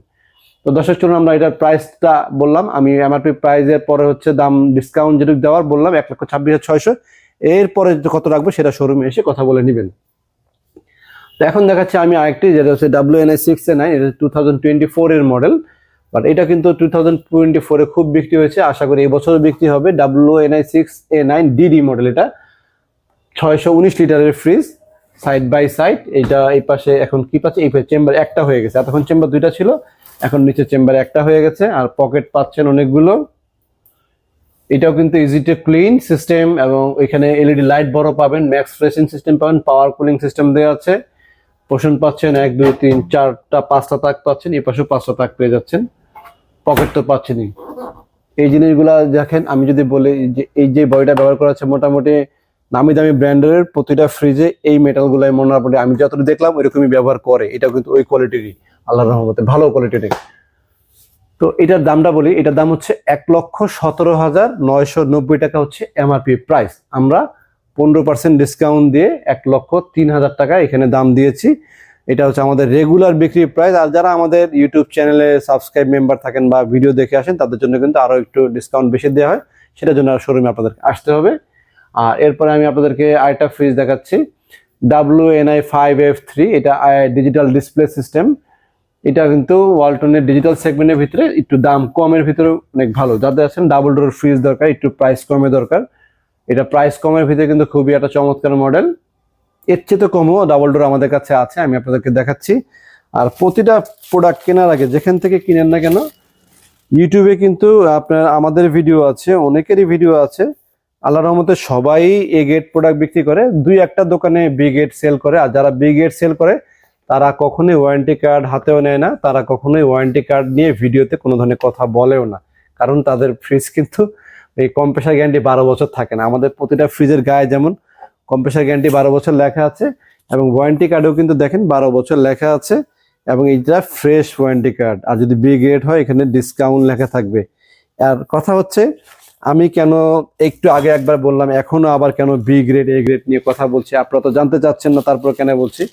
তো দর্শক চলুন, আমরা এটার প্রাইসটা বললাম, আমি এমআরপি প্রাইসের পরে হচ্ছে দাম ডিসকাউন্ট যেটুকু দেওয়ার বললাম 1,26,600। এরপরে কত রাখবো সেটা শোরুমে এসে কথা বলে নেবেন। তো এখন দেখাচ্ছি আমি আরেকটি, যেটা হচ্ছে WNI6A9, এটা 2024 এর মডেল, বাট এটা কিন্তু 2024 খুব বিক্রি হয়েছে, আশা করি এই বছরও বিক্রি হবে। WNI6A9 DD মডেল, এটা 619 লিটারের ফ্রিজ, সাইড বাই সাইড। এটা এই পাশে এখন কি পাচ্ছে, এই পাশে চেম্বার একটা হয়ে গেছে, এতক্ষণ চেম্বার দুইটা ছিল, এখন নিচে চেম্বার একটা হয়ে গেছে। আর পকেট পাচ্ছেন অনেকগুলো। এটাও কিন্তু ইজি টু ক্লিন সিস্টেম, এবং এখানে এলইডি লাইট বড় পাবেন, ম্যাক্স ফ্রেশিং সিস্টেম পাবেন, পাওয়ার কুলিং সিস্টেম দেওয়া আছে। পোষণ পাচ্ছেন 1 2 3 4টা 5টা তাক পাচ্ছেন, এই পাশে 5টা তাক পেয়ে যাচ্ছেন, পকেট তো পাচ্ছেনই। এই জিনিসগুলা দেখেন, আমি যদি বলি যে এই যে বডিটা ব্যবহার করা হচ্ছে মোটামুটি নামি দামি ব্র্যান্ডের প্রতিটা ফ্রিজে এই মেটালগুলাই মোটামুটি আমি যতটুকু দেখলাম ওইরকমই ব্যবহার করে। এটা কিন্তু ওই কোয়ালিটিরই, আল্লাহর রহমতে ভালো কোয়ালিটির। তো এটার দামটা বলি, এটার দাম হচ্ছে 1,17,990 টাকা হচ্ছে এমআরপি প্রাইস। আমরা 15% ডিসকাউন্ট দিয়ে 1,03,000 টাকা এখানে দাম দিয়েছি। এটা হচ্ছে আমাদের রেগুলার বিক্রি প্রাইস। আর যারা আমাদের ইউটিউব চ্যানেলে সাবস্ক্রাইব মেম্বার থাকেন বা ভিডিও দেখে আসেন তাদের জন্য কিন্তু আরো একটু ডিসকাউন্ট বেশি দেওয়া হয়, সেটার জন্য শোরুমে আপনাদেরকে আসতে হবে। আর এরপরে আমি আপনাদেরকে আরেকটা ফ্রিজ দেখাচ্ছি, WNI5F3। এটা ডিজিটাল ডিসপ্লে সিস্টেম। এটা কিন্তু ওয়ালটনের ডিজিটাল সেগমেন্টের ভিতরে একটু দাম কমের ভিতরে অনেক ভালো। যাদের আছেন ডাবল ডোর ফ্রিজ দরকার, একটু প্রাইস কমে দরকার, এটা প্রাইস কমের ভিতরে কিন্তু খুবই একটা চমৎকার মডেল। এর চেয়ে তো কমও ডাবল ডোর আমাদের কাছে আছে, আমি আপনাদেরকে দেখাচ্ছি। আর প্রতিটা প্রোডাক্ট কেনার আগে যেখান থেকে কিনেন না কেন, ইউটিউবে কিন্তু আপনার আমাদের ভিডিও আছে, অনেকেরই ভিডিও আছে। আল্লাহর রহমতে সবাই এ গ্রেড প্রোডাক্ট বিক্রি করে, দুই একটা দোকানে বি গ্রেড সেল করে। আর যারা বি গ্রেড সেল করে তারা কখনোই ওয়ারেন্টি কার্ড হাতেও নেয় না, তারা কখনোই ওয়ারেন্টি কার্ড নিয়ে ভিডিওতে কোনো ধরনের কথা বলেও না, কারণ তাদের ফ্রিজ কিন্তু এই কম্প্রেসার গ্যারান্টি 12 বছর থাকে না। আমাদের প্রতিটা ফ্রিজের গায়ে যেমন কম্প্রেসার গ্যারান্টি 12 বছর লেখা আছে, এবং ওয়ারেন্টি কার্ডেও কিন্তু দেখেন 12 বছর লেখা আছে, এবং এইটা ফ্রেশ ওয়ারেন্টি কার্ড। আর যদি বি গ্রেড হয় এখানে ডিসকাউন্ট লেখা থাকবে। আর কথা হচ্ছে, আমি কেন একটু আগে একবার বললাম, এখনো আবার কেন বি গ্রেড এ গ্রেড নিয়ে কথা বলছি, আপনারা তো জানতে চাচ্ছেন না, তারপর কেন বলছি,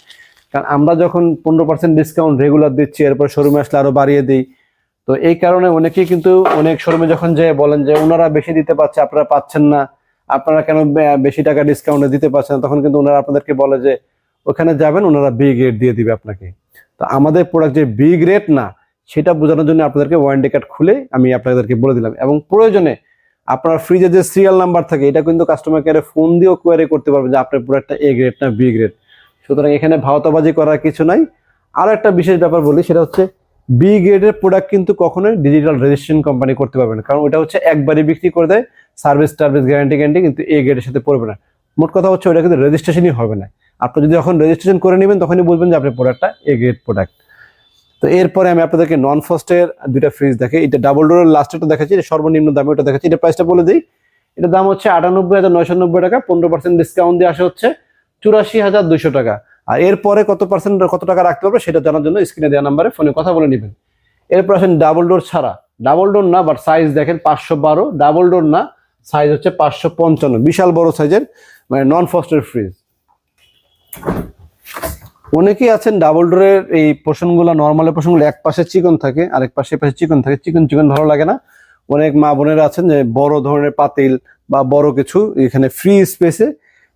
কারণ আমরা যখন 15% ডিসকাউন্ট রেগুলার দিচ্ছি, এরপর শোরুমে আসলে আরো বাড়িয়ে দিই। তো এই কারণে অনেকেই কিন্তু অনেক শোরুমে যখন যে বলেন যে ওনারা বেশি দিতে পারছে আপনারা পাচ্ছেন না, আপনারা কেন বেশি টাকা ডিসকাউন্টে দিতে পারছেন না, তখন কিন্তু ওনারা আপনাদেরকে বলে যে ওখানে যাবেন, ওনারা বি গ্রেড দিয়ে দিবে আপনাকে। তো আমাদের প্রোডাক্ট যে বি গ্রেড না, সেটা বোঝানোর জন্য আপনাদেরকে ওয়ারেন্টি কার্ড খুলে আমি আপনাদেরকে বলে দিলাম। এবং প্রয়োজনে আপনার ফ্রিজে যে সিরিয়াল নাম্বার থাকে এটা কিন্তু কাস্টমার কেয়ারে ফোন দিয়েও কোয়ারি করতে পারবেন যে আপনার প্রোডাক্টটা এ গ্রেড না বি গ্রেড। সুতরাং এখানে ভাওতাবাজি করার কিছু নাই। আর একটা বিশেষ ব্যাপার বলি, সেটা হচ্ছে বি গ্রেডের প্রোডাক্ট কিন্তু কখনোই ডিজিটাল রেজিস্ট্রেশন কোম্পানি করতে পারবে না, কারণ ওটা হচ্ছে একবারই বিক্রি করে দেয়, সার্ভিস টার্ভিস গ্যারান্টি, কিন্তু এ গ্রেডের সাথে পড়বে না। মোট কথা হচ্ছে ওটা কিন্তু রেজিস্ট্রেশনই হবে না। আপনি যদি যখন রেজিস্ট্রেশন করে নেবেন তখনই বলবেন যে আপনার প্রোডাক্টটা এ গ্রেড প্রোডাক্ট। তো এরপরে আমি আপনাদেরকে নন ফ্রস্টের দুইটা ফ্রিজ দেখে, এটা ডাবল ডোরের লাস্টেরটা দেখাচ্ছি, সর্বনিম্ন দামে ওটা দেখাচ্ছি। এটা প্রাইসটা বলে দিই, এটার দাম হচ্ছে 98,990 টাকা, 15% ডিসকাউন্ট দিয়ে আসা হচ্ছে 84,200 টাকা। আর এরপরে কত টাকা রাখতে পারবে সেটা জানার জন্য স্ক্রিনে দেওয়া নাম্বারে ফোনে কথা বলে নেবেন। এরপর আসেন ডাবল ডোর ছাড়া, ডাবল ডোর না বাট সাইজ দেখেন 512, ডাবল ডোর না সাইজ হচ্ছে 555, বিশাল বড় সাইজের মানে নন ফ্রস্টের ফ্রিজ। অনেকেই আছেন ডাবল ডোরের এই পোর্শনগুলো, নর্মালের পোর্শনগুলো এক পাশে চিকন থাকে, আরেক পাশে চিকন থাকে, চিকন চিকন ভালো লাগে না। অনেক মা বোনেরা আছেন যে বড় ধরনের পাতিল বা বড় কিছু এখানে ফ্রি স্পেসে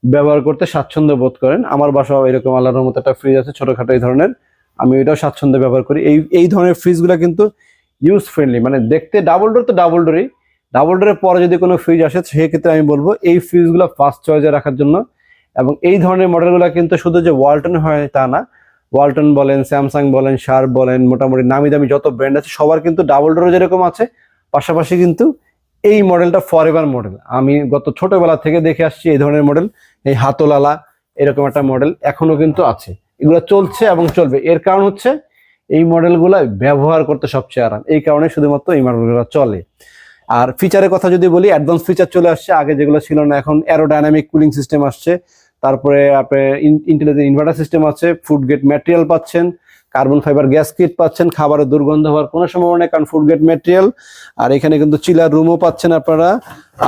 ব্যবহার করতে স্বাচ্ছন্দ্য বোধ করেন। আমার বাসাও এরকম আল্লাহর মতো একটা ফ্রিজ আছে ছোটখাটো এই ধরনের, আমি এটাও স্বাচ্ছন্দ্যে ব্যবহার করি। এই ধরনের ফ্রিজগুলো কিন্তু ইউজ ফ্রেন্ডলি, মানে দেখতে ডাবল ডোর তো ডাবল ডোরই, ডাবল ডোরের পরে যদি কোনো ফ্রিজ আসে সেক্ষেত্রে আমি বলবো এই ফ্রিজগুলো ফার্স্ট চয়েসে রাখার জন্য। এবং এই ধরনের মডেলগুলো কিন্তু শুধু যে ওয়ালটন হয় তা না, ওয়ালটন বলেন, স্যামসাং বলেন, শার্প বলেন, মোটামুটি নামি দামি যত ব্র্যান্ড আছে সবার কিন্তু ডাবল ডোর যেরকম আছে, পাশাপাশি কিন্তু এই মডেলটা ফরএভার মডেল। আমি গত ছোটবেলা থেকে দেখে আসছি এই ধরনের মডেল, এই হাতলালা এরকম একটা মডেল এখনো কিন্তু আছে, এগুলো চলছে এবং চলবে। এর কারণ হচ্ছে এই মডেলগুলো ব্যবহার করতে সবচেয়ে আরাম, এই কারণে শুধুমাত্র এই মডেলগুলো চলে। আর ফিচারের কথা যদি বলি, অ্যাডভান্স ফিচার চলে আসছে, আগে যেগুলো ছিল না, এখন অ্যারোডাইনামিক কুলিং সিস্টেম আসছে, তারপরে আপনার ইন্টেলিজেন্ট ইনভার্টার সিস্টেম আছে, ফুড গ্রেড ম্যাটেরিয়াল পাচ্ছেন, কার্বন ফাইবার গ্যাস কিট পাচ্ছেন, খাবারের দুর্গন্ধ হওয়ার কোনো সম্ভাবনা নেই কারণ ফুড গ্রেড ম্যাটেরিয়াল। আর এখানে কিন্তু চিলার রুমও পাচ্ছেন আপনারা,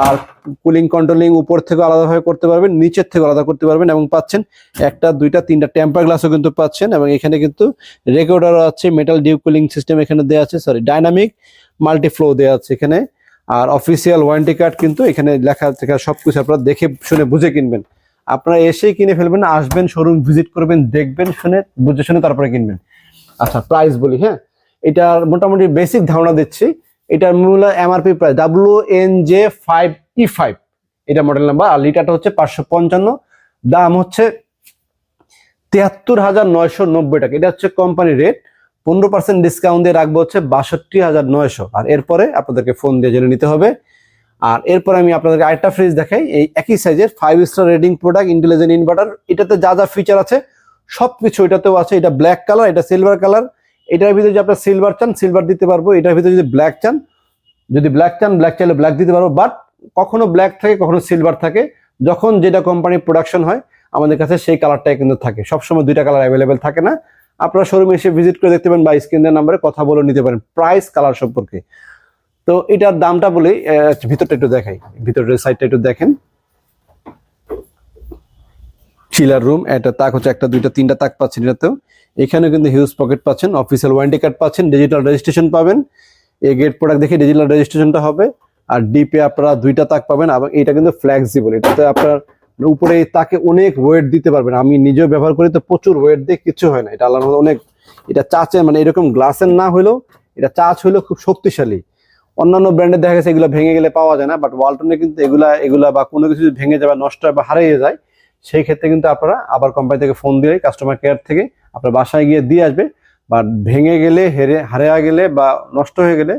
আর কুলিং কন্ট্রোলিং উপর থেকে আলাদাভাবে করতে পারবেন, নিচের থেকে আলাদা করতে পারবেন, এবং পাচ্ছেন একটা দুইটা তিনটা টেম্পার গ্লাসও কিন্তু পাচ্ছেন। এবং এখানে কিন্তু রেকর্ডারও আছে, মেটাল ডিউ কুলিং সিস্টেম এখানে দেওয়া আছে, ডাইনামিক মাল্টিফ্লো দেওয়া আছে এখানে। আর অফিসিয়াল ওয়ারেন্টি কার্ড কিন্তু এখানে লেখা থেকে সবকিছু আপনারা দেখে শুনে বুঝে কিনবেন। আপনারা এসেই কিনে ফেলবেন না, আসবেন শোরুম ভিজিট করবেন, দেখবেন, শুনে বুঝে শুনে তারপরে কিনবেন। আচ্ছা প্রাইস বলি, হ্যাঁ এটার মোটামুটি বেসিক ধারণা দিচ্ছি। এটার মূল এমআরপি প্রাইস WNJ5E5 এটা মডেল নাম্বার, আর লিটারটা হচ্ছে 555, দাম হচ্ছে 73,990 টাকা। এটা হচ্ছে কোম্পানি রেট, 15% ডিসকাউন্ট দিয়ে রাখবো হচ্ছে 62,900। আর এরপরে আপনাদেরকে ফোন দিয়ে জেনে নিতে হবে। আর এরপর আমি আপনাদেরকে আরেকটা ফ্রিজ দেখাই, এই একই সাইজের 5 star rating product, intelligent inverter, এটাতে যা যা ফিচার আছে সবকিছু এটাতেও আছে। এটা ব্ল্যাক কালার, এটা সিলভার কালার, এটার ভিতরে যদি আপনার সিলভার চান সিলভার দিতে পারবো, এটার ভিতরে যদি ব্ল্যাক চান, যদি ব্ল্যাক চান ব্ল্যাক চাইলে ব্ল্যাক দিতে পারবো, বাট কখনো ব্ল্যাক থাকে কখনো সিলভার থাকে, যখন যেটা কোম্পানি প্রোডাকশন হয় আমাদের কাছে সেই কালারটাই কিন্তু থাকে, সবসময় দুইটা কালার অ্যাভেলেবেল থাকে না। আপনারা শোরুমে এসে ভিজিট করে দেখতে পারেন বা স্ক্রিনের নাম্বারে কথা বলে নিতে পারেন প্রাইস কালার সম্পর্কে। তো এটার দামটা বলি, ভিতরটা একটু দেখাই, ভিতরের সাইডটা একটু দেখেন। চিলার রুম, এটা তাক হচ্ছে একটা দুইটা তিনটা তাক পাচ্ছেন এটাতেও। এখানে কিন্তু হিউজ পকেট পাচ্ছেন, অফিসিয়াল ওয়ারেন্টি কার্ড পাচ্ছেন, ডিজিটাল রেজিস্ট্রেশন পাবেন। এই গেট প্রোডাক্ট দেখে ডিজিটাল রেজিস্ট্রেশনটা হবে। আর ডিপে আপনারা দুইটা তাক পাবেন এবং এটা কিন্তু ফ্লেক্সিবল, এটাতে আপনার উপরে তাকে অনেক ওয়েট দিতে পারবেন। আমি নিজেও ব্যবহার করি তো প্রচুর ওয়েট দিয়ে কিছু হয় না, এটা আল্লাহর মধ্যে অনেক, এটা চাচে মানে এরকম গ্লাসের না হলেও এটা চাচ হলেও খুব শক্তিশালী। অন্যান্য ব্র্যান্ডে দেখা গেছে এগুলো ভেঙে গেলে পাওয়া যায় না, বাট ওয়ালটনে কিন্তু এগুলা বা কোনো কিছু ভেঙে যাবে, নষ্ট হয় বা হারিয়ে যায়, সেই ক্ষেত্রে কিন্তু আপনারা আবার কোম্পানি থেকে ফোন দিয়ে কাস্টমার কেয়ার থেকে আপনার বাসায় গিয়ে দিয়ে আসবে। বা ভেঙে গেলে হারিয়ে গেলে বা নষ্ট হয়ে গেলে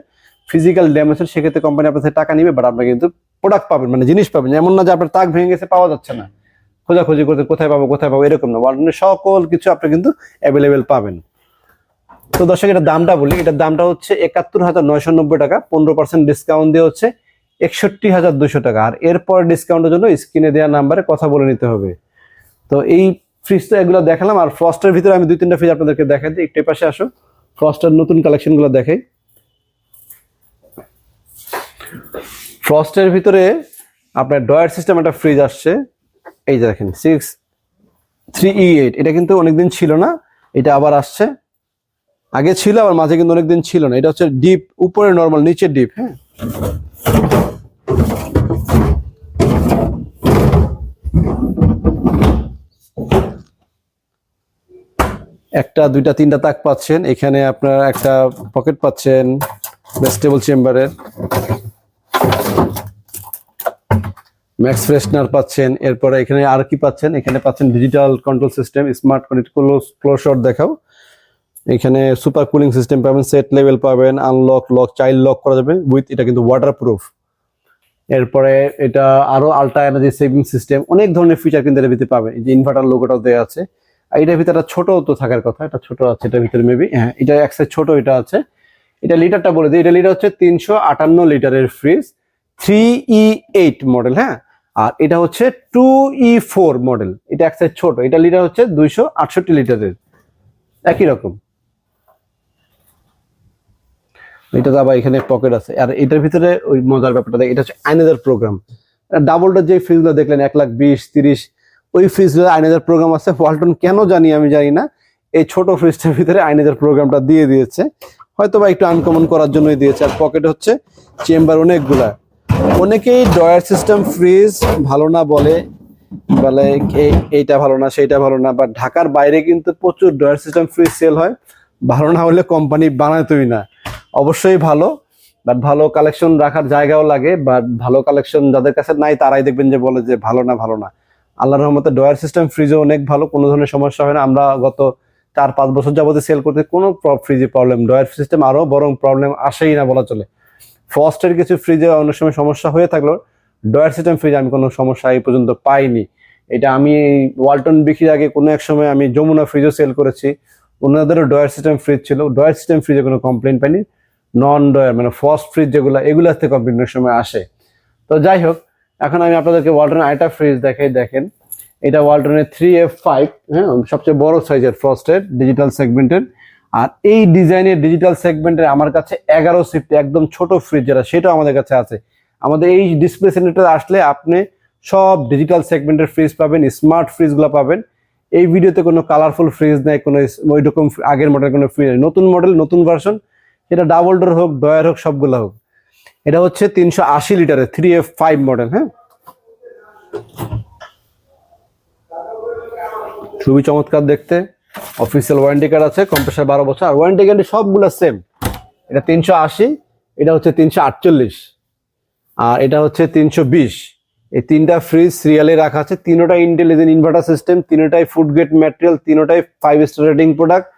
ফিজিক্যাল ড্যামেজ, সেক্ষেত্রে কোম্পানি আপনার থেকে টাকা নিবে, বাট আপনার কিন্তু প্রোডাক্ট পাবেন, মানে জিনিস পাবেন। এমন না যে আপনার তাক ভেঙে গেছে পাওয়া যাচ্ছে না, খোঁজাখুঁজি করতে কোথায় পাবো এরকম না, ওয়ালটনের সকল কিছু আপনি কিন্তু অ্যাভেলেবেল পাবেন। তো দর্শক এটার দামটা বলি, এটার দামটা হচ্ছে ৭১,৯৯০ টাকা, 15% ডিসকাউন্ট দিয়ে হচ্ছে ৬১,২০০ টাকা। আর এরপর ডিসকাউন্টের জন্য স্ক্রিনে দেওয়া নাম্বারে কথা বলে নিতে হবে। তো এই ফ্রিজ তো এগুলো দেখালাম। আর ফ্রস্টের ভিতরে আমি ২-৩টা ফ্রিজ আপনাদেরকে দেখাই দিই, একটু পাশে আসো, ফ্রস্টের নতুন কালেকশনগুলো দেখাই। ফ্রস্টের ভিতরে আপনার ডয়ার সিস্টেম একটা ফ্রিজ আসছে, এই যে দেখেন 63E8, এটা কিন্তু অনেকদিন ছিল না, এটা আবার আসছে। আগে ছিল আবার মাঝে কিন্তু অনেকদিন ছিল না। এটা হচ্ছে ডিপ, উপরে নরমাল, নিচে ডিপ। হ্যাঁ, একটা দুইটা তিনটা তাক পাচ্ছেন, এখানে আপনার একটা পকেট পাচ্ছেন ভেজিটেবল চেম্বারের, ম্যাক্স ফ্রেশনার পাচ্ছেন। এরপরে এখানে আর কি পাচ্ছেন, এখানে পাচ্ছেন digital control system, smart close shot দেখাও। এখানে সুপার কুলিং সিস্টেম পাবেন, সেট লেভেল পাবেন, আনলক, লক, চাইল্ড লক করা যাবে উইথ, এটা কিন্তু ওয়াটারপ্রুফ। এরপরে এটা আরো আল্ট্রা এনার্জি সেভিং সিস্টেম, অনেক ধরনের ফিচার কিন্তু এর ভিতরে পাবেন। এই যে ইনভার্টার লোগোটাও দেওয়া আছে। আর এটার ভিতরে ছোট তো থাকার কথা, এটা ছোট আছে এটার ভিতরে মেবি, হ্যাঁ এটা এক সাইজ ছোট এটা আছে। এটা লিটারটা বলে দিই, এটা লিটার হচ্ছে ৩৫৮ লিটারের ফ্রিজ, 3E8 মডেল। হ্যাঁ, আর এটা হচ্ছে 2E4 মডেল, এটা এক সাইজ ছোট, এটা লিটার হচ্ছে ২৬৮ লিটারের, একই রকম। এটা তো আবার এখানে পকেট আছে। আর এটার ভিতরে ওই মজার ব্যাপারটা দেখ, এটা হচ্ছে আইনাদার প্রোগ্রাম। ডাবলটা যে ফ্রিজগুলো দেখলেন ১,২০,৩০, ওই ফ্রিজগুলো আইনাদার প্রোগ্রাম আছে। ওয়ালটন কেন জানি আমি জানি না এই ছোট ফ্রিজটার ভিতরে আইনাদার প্রোগ্রামটা দিয়ে দিয়েছে, হয়তো বা একটু আনকমন করার জন্যই দিয়েছে। আর পকেট হচ্ছে চেম্বার অনেকগুলা। অনেকেই ডয়ার সিস্টেম ফ্রিজ ভালো না বলে এইটা ভালো না সেইটা ভালো না, বাট ঢাকার বাইরে কিন্তু প্রচুর ডয়ার সিস্টেম ফ্রিজ সেল হয়, ভালো না হলে কোম্পানি বানাতোই না। অবশ্যই ভালো, বাট ভালো কালেকশন রাখার জায়গাও লাগে, বাট ভালো কালেকশন যাদের কাছে নাই তারাই দেখবেন যে বলে যে ভালো না। আল্লাহর রহমতে ডয়ার সিস্টেম ফ্রিজও অনেক ভালো, কোনো ধরনের সমস্যা হয় না। আমরা গত ৪-৫ বছর যাবতীয় সেল করতে কোনো ফ্রিজে প্রবলেম, ডয়ার সিস্টেম আরো বরং প্রবলেম আসেই না বলা চলে। ফ্রস্টের কিছু ফ্রিজে অনেক সময় সমস্যা হয়ে থাকলেও ডয়ার সিস্টেম ফ্রিজে আমি কোনো সমস্যা এই পর্যন্ত পাইনি। এটা আমি ওয়ালটন বিক্রির আগে কোনো এক সময় আমি যমুনা ফ্রিজও সেল করেছি, ওনাদেরও ডয়ার সিস্টেম ফ্রিজ ছিল, ডয়ার সিস্টেম ফ্রিজে কোনো কমপ্লেন পাইনি। নন ডয়ার মানে ফ্রস্ট ফ্রিজ যেগুলো, এগুলো থেকে কমপ্লেনের সময় আসে। তো যাই হোক, এখন আমি আপনাদেরকে ওয়ালটনের আরেকটা ফ্রিজ দেখাই। দেখেন, এটা ওয়ালটনের 3F5, হ্যাঁ, সবচেয়ে বড় সাইজের ফ্রস্টের ডিজিটাল সেগমেন্টের। আর এই ডিজাইনের ডিজিটাল সেগমেন্টের আমার কাছে 11 সিফট একদম ছোট ফ্রিজ যেটা, সেটাও আমাদের কাছে আছে। আমাদের এই ডিসপ্লে সেন্টারে আসলে আপনি সব ডিজিটাল সেগমেন্টের ফ্রিজ পাবেন, স্মার্ট ফ্রিজগুলো পাবেন। এই ভিডিওতে কোনো কালারফুল ফ্রিজ নেই, কোনো ওই রকম আগের মডেল কোনো ফ্রিজ নেই, নতুন মডেল নতুন ভার্সন, সেটা ডাবল ডোর হোক ডয়ার হোক সবগুলো হোক। এটা হচ্ছে ৩৮০ লিটারের 3F5 মডেল। হ্যাঁ, খুবই চমৎকার দেখতে, অফিসিয়াল ওয়ারেন্টি কার্ড আছে, কম্প্রেসার 12 বছর, আর ওয়ারেন্টি কার্ডে সবগুলো সেম। এটা ৩৮০, এটা হচ্ছে ৩৪৮, আর এটা হচ্ছে ৩২০। এই তিনটা ফ্রিজ সিরিয়ালে রাখা আছে, তিনোটা ইন্টেলিজেন্ট ইনভার্টার সিস্টেম, তিনোটাই ফুড গ্রেড ম্যাটেরিয়াল, তিনোটাই 5 star rating product,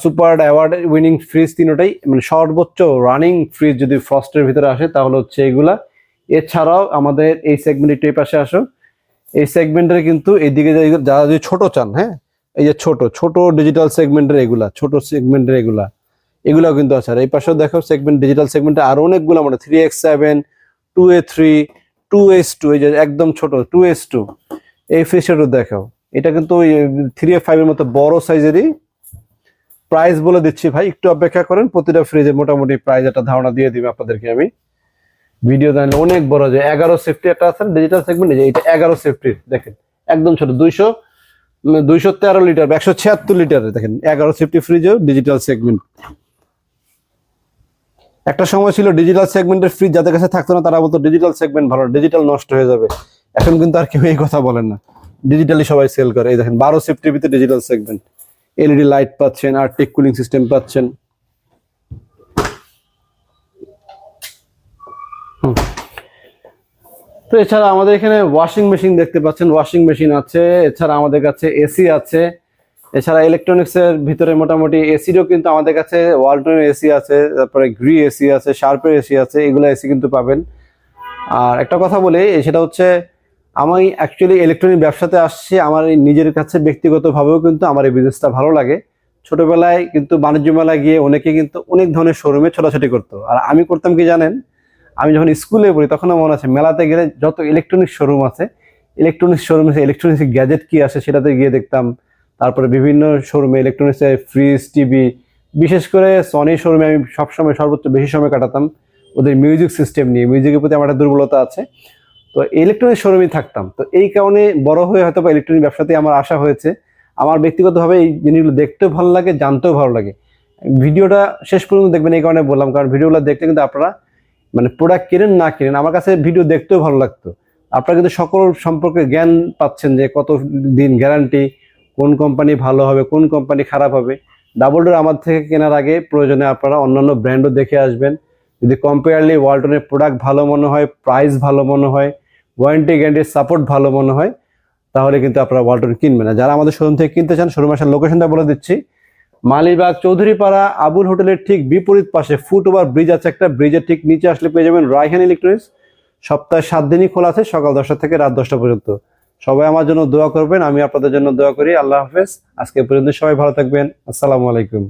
super award winning fridge, তিনোটাই মানে সর্বোচ্চ রানিং ফ্রিজ যদি ফ্রস্টের ভিতরে আসে তাহলে হচ্ছে এগুলা। এছাড়াও আমাদের এই সেগমেন্ট একটু এই পাশে আসো, এই সেগমেন্টের কিন্তু এইদিকে যারা যদি ছোট চান, হ্যাঁ, এই যে ছোট ছোট ডিজিটাল সেগমেন্টের এগুলা, ছোট সেগমেন্টের এগুলাও কিন্তু আছে। আর এই পাশেও দেখো সেগমেন্ট, ডিজিটাল সেগমেন্টে আরো অনেকগুলো মানে 3X7, 2A3, 2S2, এই যে একদম ছোট 2S2, এই ফ্রিজটা দেখাও। এটা কিন্তু ওই 3A5 এর মতো বড় সাইজেরই। প্রাইস বলে দিচ্ছি ভাই, একটু অপেক্ষা করেন, প্রতিটা ফ্রিজের মোটামুটি প্রাইস একটা ধারণা দিয়ে দিবে আপনাদেরকে আমি। ভিডিও জানলে অনেক বড়, যে 11 সেফটি একটা আছে ডিজিটাল সেগমেন্ট, যে এটা 11 সেফটির, দেখেন একদম ছোট, 213 লিটার, 176 লিটারের, দেখেন 11 সেফটি ফ্রিজও ডিজিটাল সেগমেন্ট। একটা সময় ছিল ডিজিটাল সেগমেন্টের ফ্রিজ যাদের কাছে থাকতো না তারা বলতো ডিজিটাল সেগমেন্ট ভালো, ডিজিটাল নষ্ট হয়ে যাবে। এখন কিন্তু আর কেউ এই কথা বলেন না, ডিজিটালি সবাই সেল করে। এই দেখেন 12 সেফটির ভিতরে ডিজিটাল সেগমেন্ট, এলইডি লাইট পাচ্ছেন, আর্টিক কুলিং সিস্টেম পাচ্ছেন। তো এছাড়া আমাদের এখানে ওয়াশিং মেশিন দেখতে পাচ্ছেন, ওয়াশিং মেশিন আছে। এছাড়া আমাদের কাছে এসি আছে। এছাড়া ইলেকট্রনিক্স এর ভিতরে মোটামুটি এসিরও কিন্তু আমাদের কাছে ওয়ালটনের এসি আছে, তারপরে গ্রি এসি আছে, শার্পের এসি আছে, এগুলো এসি কিন্তু পাবেন। আর একটা কথা বলি, সেটা হচ্ছে আমি অ্যাকচুয়ালি ইলেকট্রনিক ব্যবসাতে আসছি আমার নিজের কাছে ব্যক্তিগতভাবেও কিন্তু আমার এই বিজনেসটা ভালো লাগে। ছোটবেলায় কিন্তু বাণিজ্য মেলায় গিয়ে অনেকে কিন্তু অনেক ধরনের শোরুমে ছোটাছুটি করতো, আর আমি করতাম কি জানেন, আমি যখন স্কুলে পড়ি তখন মনে আছে মেলাতে গেলে যত ইলেকট্রনিক্স শোরুম আছে, ইলেকট্রনিক্স গ্যাজেট কি আসে সেটাতে গিয়ে দেখতাম। তারপরে বিভিন্ন শোরুমে ইলেকট্রনিক্সের ফ্রিজ, টিভি, বিশেষ করে সনি শোরুমে আমি সবসময় সর্বোচ্চ বেশি সময় কাটাতাম ওদের মিউজিক সিস্টেম নিয়ে। মিউজিকের প্রতি আমার একটা দুর্বলতা আছে, তো ইলেকট্রনিক্স শোরুমে থাকতাম। তো এই কারণে বড় হয়ে হয়তো বা ইলেকট্রনিক ব্যবসাতে আমার আসা হয়েছে। আমার ব্যক্তিগতভাবে এই জিনিসগুলো দেখতেও ভালো লাগে, জানতেও ভালো লাগে। ভিডিওটা শেষ পর্যন্ত দেখবেন এই কারণে বললাম, কারণ ভিডিওগুলো দেখতে কিন্তু আপনারা মানে প্রোডাক্ট কেনেন না কেনেন, আমার কাছে ভিডিও দেখতেও ভালো লাগতো। আপনারা কিন্তু সকল সম্পর্কে জ্ঞান পাচ্ছেন, যে কত দিন গ্যারান্টি, কোন কোম্পানি ভালো হবে, কোন কোম্পানি খারাপ হবে। ডাবল ডোর আমার থেকে কেনার আগে প্রয়োজনে আপনারা অন্যান্য ব্র্যান্ডও দেখে আসবেন। যদি কম্পেয়ারলি ওয়ালটনের প্রোডাক্ট ভালো মনে হয়, প্রাইস ভালো মনে হয়, ওয়ারেন্টি গ্যারান্টির সাপোর্ট ভালো মনে হয়, তাহলে কিন্তু আপনারা ওয়ালটন কিনবেন। না যারা আমাদের শোরুম থেকে কিনতে চান, শোরুম আসার লোকেশনটা বলে দিচ্ছি। মালিবাগ চৌধুরীপাড়া আবুল হোটেলের ঠিক বিপরীত পাশে ফুটওভার ব্রিজ আছে একটা, ব্রিজের ঠিক নিচে আসলে পেয়ে যাবেন রায়হান ইলেকট্রনিক্স। সপ্তাহে 7 দিনই খোলা আছে, সকাল 10টা থেকে রাত 10টা পর্যন্ত। সবাই আমার জন্য দোয়া করবেন, আমি আপনাদের জন্য দোয়া করি। আল্লাহ হাফেজ। আজকে পর্যন্ত সবাই ভালো থাকবেন। আসসালামু আলাইকুম।